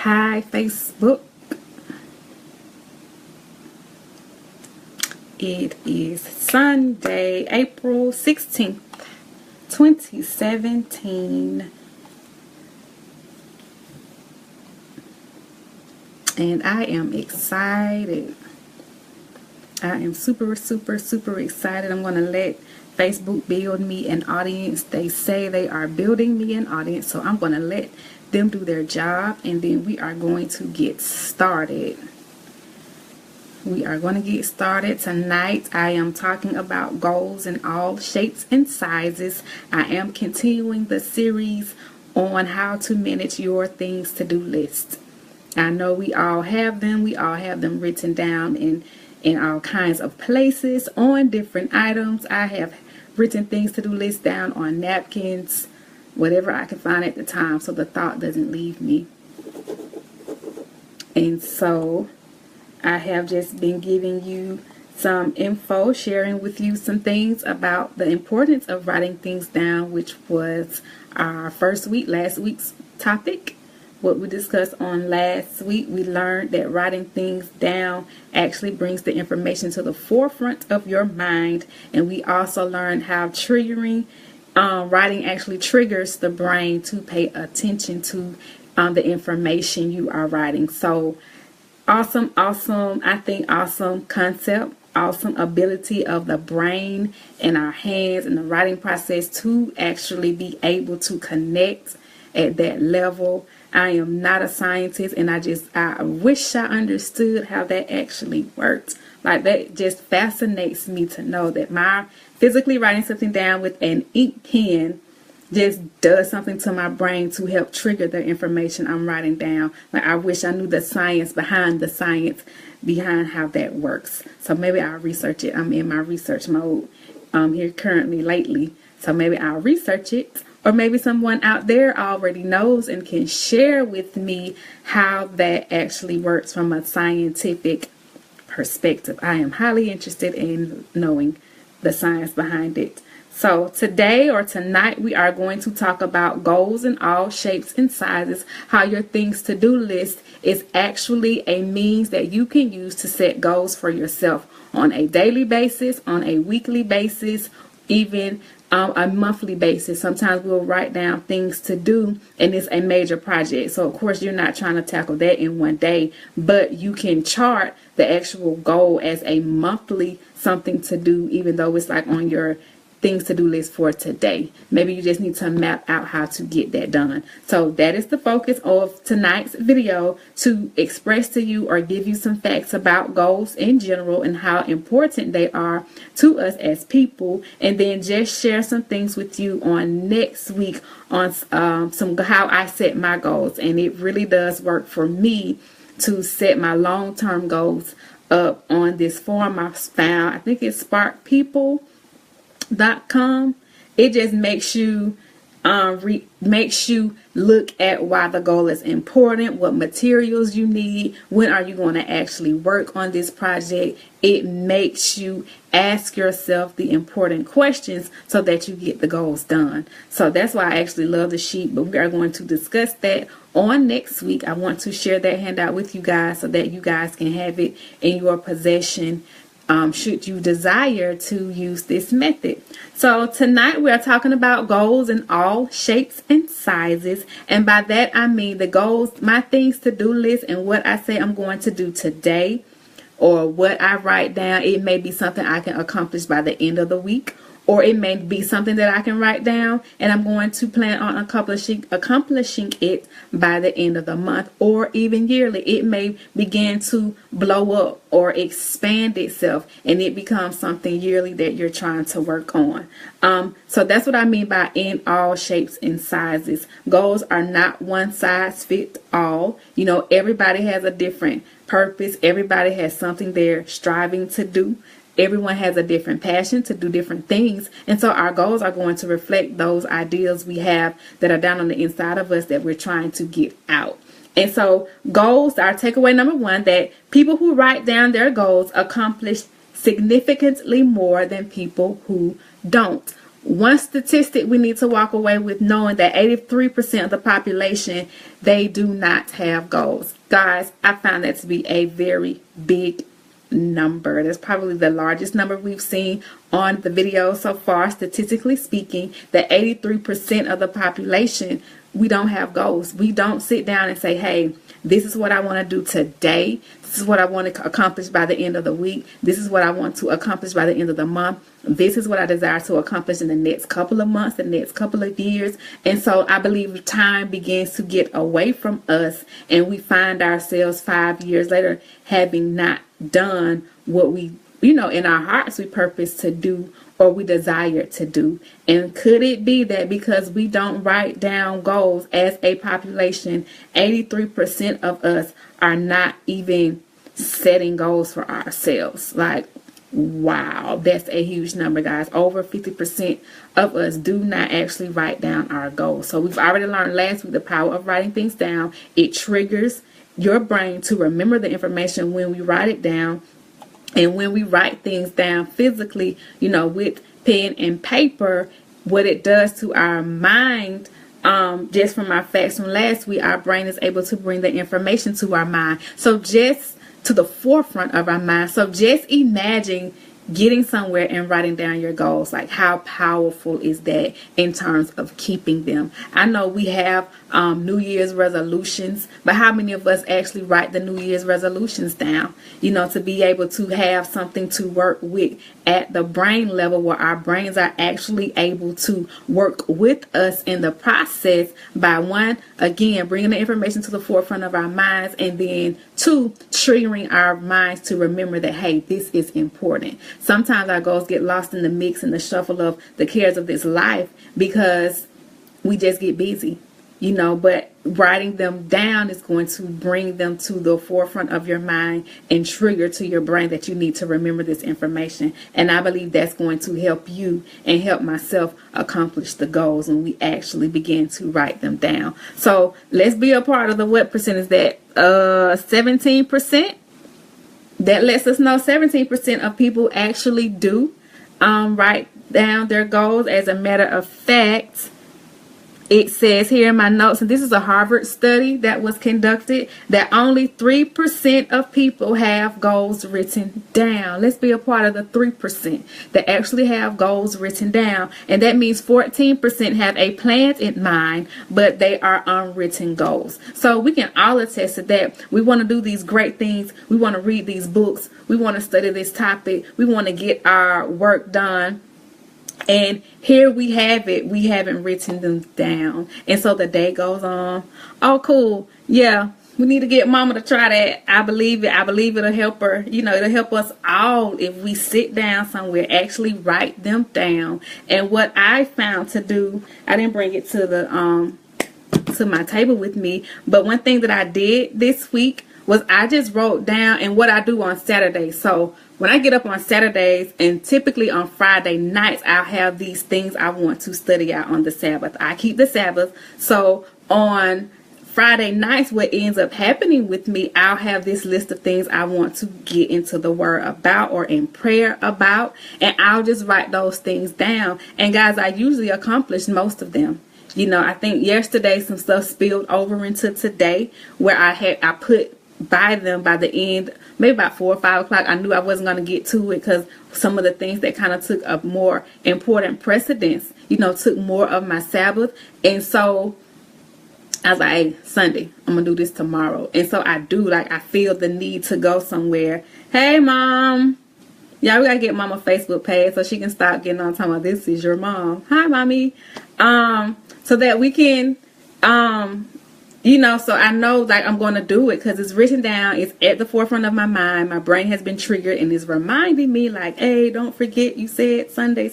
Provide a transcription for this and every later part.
Hi, Facebook. It is Sunday, April 16th, 2017. And I am excited. I am super excited. I'm going to let Facebook build me an audience. They say they are building me an audience, so I'm going to let them do their job, and then we are going to get started. We are going to get started tonight. I am talking about goals in all shapes and sizes. I am continuing the series on how to manage your things to do list. I know we all have them. We all have them written down in all kinds of places on different items. I have written things to do list down on napkins, whatever I can find at the time, so the thought doesn't leave me. And so I have just been giving you some info, sharing with you some things about the importance of writing things down, which was our last week's topic. What we discussed on last week, we learned that writing things down actually brings the information to the forefront of your mind. And we also learned how writing actually triggers the brain to pay attention to the information you are writing. So awesome concept, awesome ability of the brain and our hands and the writing process to actually be able to connect at that level. I am not a scientist, and I wish I understood how that actually worked. Like, that just fascinates me to know that my physically writing something down with an ink pen just does something to my brain to help trigger the information I'm writing down. Like, I wish I knew the science behind how that works. So maybe I'll research it. I'm in my research mode here currently lately. So maybe I'll research it. Or maybe someone out there already knows and can share with me how that actually works from a scientific perspective. I am highly interested in knowing the science behind it. So today or tonight, we are going to talk about goals in all shapes and sizes, how your things to do list is actually a means that you can use to set goals for yourself on a daily basis, on a weekly basis, even a monthly basis. Sometimes we'll write down things to do, and it's a major project. So of course you're not trying to tackle that in one day, but you can chart the actual goal as a monthly something to do, even though it's like on your things to do list for today. Maybe you just need to map out how to get that done. So that is the focus of tonight's video, to express to you or give you some facts about goals in general and how important they are to us as people, and then just share some things with you on next week on how I set my goals. And it really does work for me to set my long-term goals up on this form I found. I think it's sparkpeople.com. It just makes you look at why the goal is important, what materials you need, when are you going to actually work on this project. It makes you ask yourself the important questions so that you get the goals done. So that's why I actually love the sheet, but we are going to discuss that on next week. I want to share that handout with you guys so that you guys can have it in your possession should you desire to use this method. So tonight we are talking about goals in all shapes and sizes, and by that I mean the goals, my things to do list, and what I say I'm going to do today, or what I write down. It may be something I can accomplish by the end of the week, or it may be something that I can write down and I'm going to plan on accomplishing it by the end of the month, or even yearly. It may begin to blow up or expand itself, and it becomes something yearly that you're trying to work on. So that's what I mean by in all shapes and sizes. Goals are not one size fits all. You know, everybody has a different purpose. Everybody has something they're striving to do. Everyone has a different passion to do different things. And so our goals are going to reflect those ideals we have that are down on the inside of us that we're trying to get out. And so goals, our takeaway number one, that people who write down their goals accomplish significantly more than people who don't. one statistic we need to walk away with, knowing that 83% of the population, they do not have goals. Guys, I found that to be a very big number. That's probably the largest number we've seen on the video so far, statistically speaking, that 83% of the population, we don't have goals. We don't sit down and say, hey, this is what I want to do today. This is what I want to accomplish by the end of the week. This is what I want to accomplish by the end of the month. This is what I desire to accomplish in the next couple of months, the next couple of years. And so I believe time begins to get away from us, and we find ourselves 5 years later having not done what we, in our hearts we purpose to do or we desire to do. And could it be that because we don't write down goals as a population, 83% of us are not even setting goals for ourselves? Like, wow, that's a huge number, guys. Over 50% of us do not actually write down our goals. So we've already learned last week the power of writing things down. It triggers your brain to remember the information when we write it down. And when we write things down physically, with pen and paper, what it does to our mind, just from our facts from last week, our brain is able to bring the information to our mind. So just to the forefront of our mind. So just imagine getting somewhere and writing down your goals. Like, how powerful is that in terms of keeping them? I know we have New Year's resolutions, but how many of us actually write the New Year's resolutions down? To be able to have something to work with at the brain level, where our brains are actually able to work with us in the process by, one, again, bringing the information to the forefront of our minds, and then two, triggering our minds to remember that, hey, this is important. Sometimes our goals get lost in the mix and the shuffle of the cares of this life because we just get busy, but writing them down is going to bring them to the forefront of your mind and trigger to your brain that you need to remember this information. And I believe that's going to help you and help myself accomplish the goals when we actually begin to write them down. So let's be a part of the what percent is that? 17%. That lets us know 17% of people actually do write down their goals. As a matter of fact, it says here in my notes, and this is a Harvard study that was conducted, that only 3% of people have goals written down. Let's be a part of the 3% that actually have goals written down. And that means 14% have a plan in mind, but they are unwritten goals. So we can all attest to that. We want to do these great things. We want to read these books. We want to study this topic. We want to get our work done. And here we have it. We haven't written them down. And so the day goes on. Oh, cool. Yeah, we need to get mama to try that. I believe it. I believe it'll help her. It'll help us all if we sit down somewhere, actually write them down. And what I found to do, I didn't bring it to the to my table with me, but one thing that I did this week was I just wrote down, and what I do on Saturdays. So when I get up on Saturdays, and typically on Friday nights, I'll have these things I want to study out on the Sabbath. I keep the Sabbath. So on Friday nights, what ends up happening with me, I'll have this list of things I want to get into the word about or in prayer about, and I'll just write those things down. And guys, I usually accomplish most of them. I think yesterday some stuff spilled over into today, where I put by them by the end, maybe about 4 or 5 o'clock. I knew I wasn't going to get to it because some of the things that kind of took a more important precedence, took more of my Sabbath. And so I was like, hey, Sunday, I'm going to do this tomorrow. And so I do, I feel the need to go somewhere. Hey, Mom. Yeah, we got to get Mama Facebook page so she can stop getting on talking about this is your mom. Hi, Mommy. So that we can, so I know I'm going to do it because it's written down. It's at the forefront of my mind. My brain has been triggered and is reminding me hey, don't forget you said Sunday,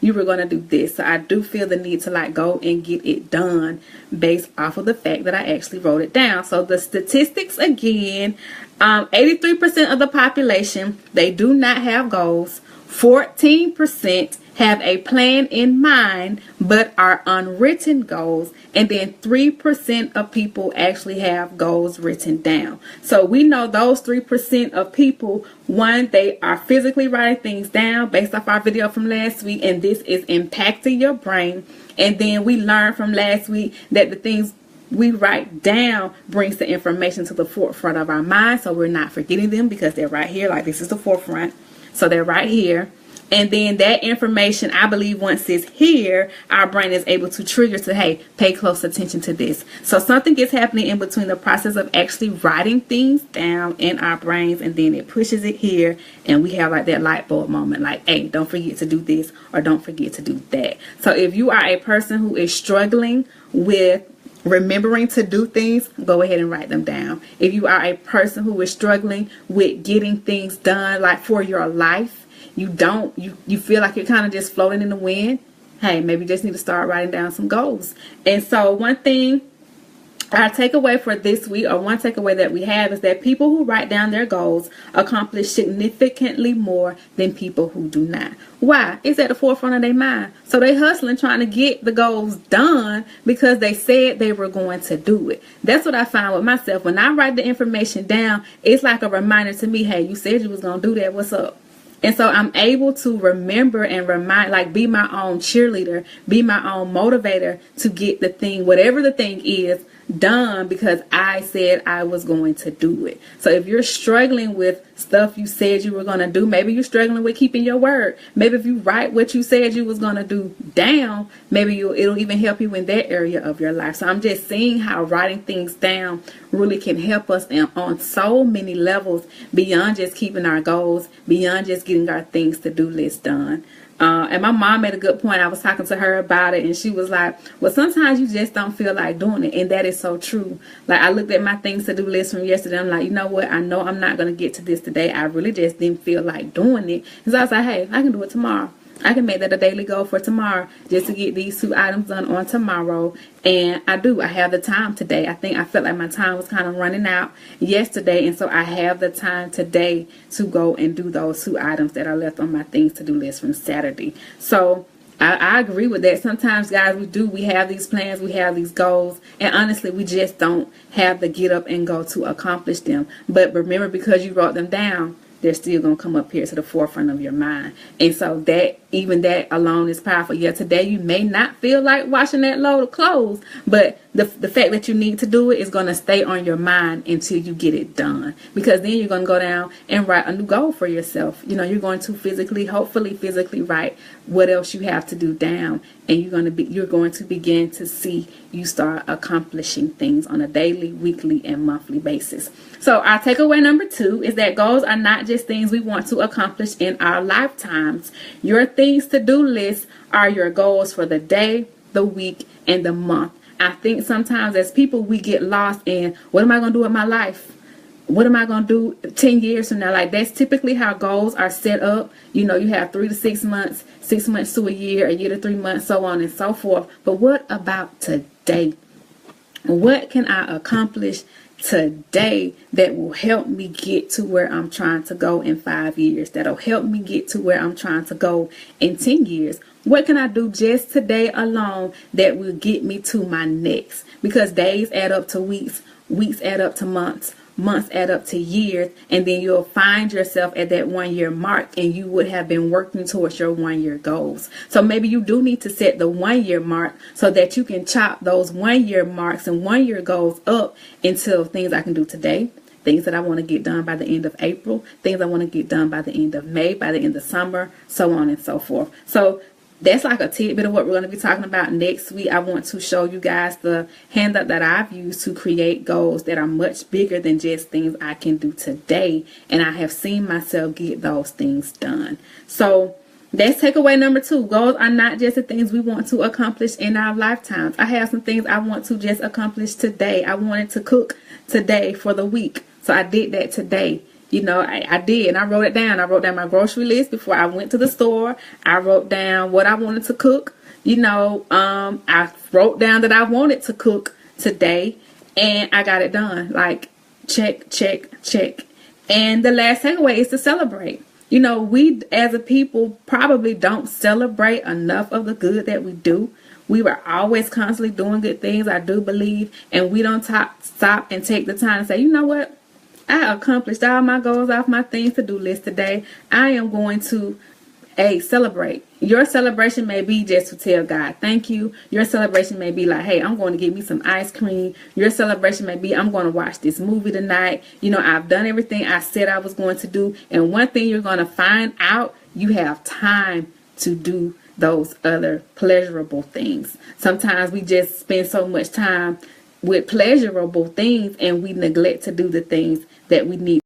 you were going to do this. So I do feel the need to go and get it done based off of the fact that I actually wrote it down. So the statistics again, 83% of the population, they do not have goals. 14% have a plan in mind but are unwritten goals, and then 3% of people actually have goals written down. So we know those 3% of people, one, they are physically writing things down based off our video from last week, and this is impacting your brain. And then we learned from last week that the things we write down brings the information to the forefront of our mind, so we're not forgetting them because they're right here. Like, this is the forefront, so they're right here. And then that information, I believe, once it's here, our brain is able to trigger to, hey, pay close attention to this. So something is happening in between the process of actually writing things down in our brains, and then it pushes it here, and we have like that light bulb moment, like, hey, don't forget to do this, or don't forget to do that. So if you are a person who is struggling with remembering to do things, go ahead and write them down. If you are a person who is struggling with getting things done, like for your life, you feel like you're kind of just floating in the wind, hey, maybe you just need to start writing down some goals. And so one thing, our takeaway for this week, or one takeaway that we have, is that people who write down their goals accomplish significantly more than people who do not. Why? It's at the forefront of their mind. So they hustling trying to get the goals done because they said they were going to do it. That's what I find with myself. When I write the information down, it's like a reminder to me, hey, you said you was going to do that. What's up? And so I'm able to remember and remind, like, be my own cheerleader, be my own motivator to get the thing, whatever the thing is, done because I said I was going to do it. So if you're struggling with stuff you said you were going to do, maybe you're struggling with keeping your word. Maybe if you write what you said you was going to do down, maybe it'll even help you in that area of your life. So I'm just seeing how writing things down really can help us on so many levels beyond just keeping our goals, beyond just getting our things to do list done. And my mom made a good point. I was talking to her about it, and she was like, well, sometimes you just don't feel like doing it. And that is so true. Like, I looked at my things to do list from yesterday. I'm like, you know what? I know I'm not going to get to this today. I really just didn't feel like doing it. And so I was like, hey, I can do it tomorrow. I can make that a daily goal for tomorrow, just to get these 2 items done on tomorrow. And I have the time today. I felt like my time was kind of running out yesterday, and so I have the time today to go and do those 2 items that are left on my things to do list from Saturday. So I agree with that. Sometimes, guys, we have these plans, we have these goals, and honestly, we just don't have the get up and go to accomplish them. But remember, because you wrote them down, they're still going to come up here to the forefront of your mind. And so even that alone is powerful. Yeah, today you may not feel like washing that load of clothes, but the fact that you need to do it is going to stay on your mind until you get it done. Because then you're going to go down and write a new goal for yourself. You know, you're going to hopefully physically write what else you have to do down. And you're going to begin to see you start accomplishing things on a daily, weekly, and monthly basis. So our takeaway number 2 is that goals are not just things we want to accomplish in our lifetimes. Your things to do list are your goals for the day, the week, and the month. I think sometimes as people, we get lost in, what am I going to do with my life? What am I going to do 10 years from now? Like, that's typically how goals are set up. You know, you have 3 to 6 months, 6 months to a year to 3 months, so on and so forth. But what about today? What can I accomplish today that will help me get to where I'm trying to go in 5 years? That'll help me get to where I'm trying to go in 10 years. What can I do just today alone that will get me to my next? Because days add up to weeks, weeks add up to months, months add up to years, and then you'll find yourself at that 1 year mark, and you would have been working towards your 1 year goals. So maybe you do need to set the 1 year mark so that you can chop those 1 year marks and 1 year goals up into things I can do today, things that I want to get done by the end of April, things I want to get done by the end of May, by the end of summer, so on and so forth. So that's like a tidbit of what we're going to be talking about next week. I want to show you guys the handout that I've used to create goals that are much bigger than just things I can do today. And I have seen myself get those things done. So that's takeaway number 2. Goals are not just the things we want to accomplish in our lifetimes. I have some things I want to just accomplish today. I wanted to cook today for the week, so I did that today. You know, I did, and I wrote it down. I wrote down my grocery list before I went to the store. I wrote down what I wanted to cook. You know, I wrote down that I wanted to cook today, and I got it done. Like, check, check, check. And the last takeaway is to celebrate. You know, we as a people probably don't celebrate enough of the good that we do. We were always constantly doing good things, I do believe, and we don't stop and take the time to say, you know what? I accomplished all my goals off my things to do list today. I am going to celebrate. Your celebration may be just to tell God thank you. Your celebration may be like, hey, I'm going to get me some ice cream. Your celebration may be, I'm going to watch this movie tonight. You know, I've done everything I said I was going to do. And one thing you're going to find out, you have time to do those other pleasurable things. Sometimes we just spend so much time with pleasurable things and we neglect to do the things that we need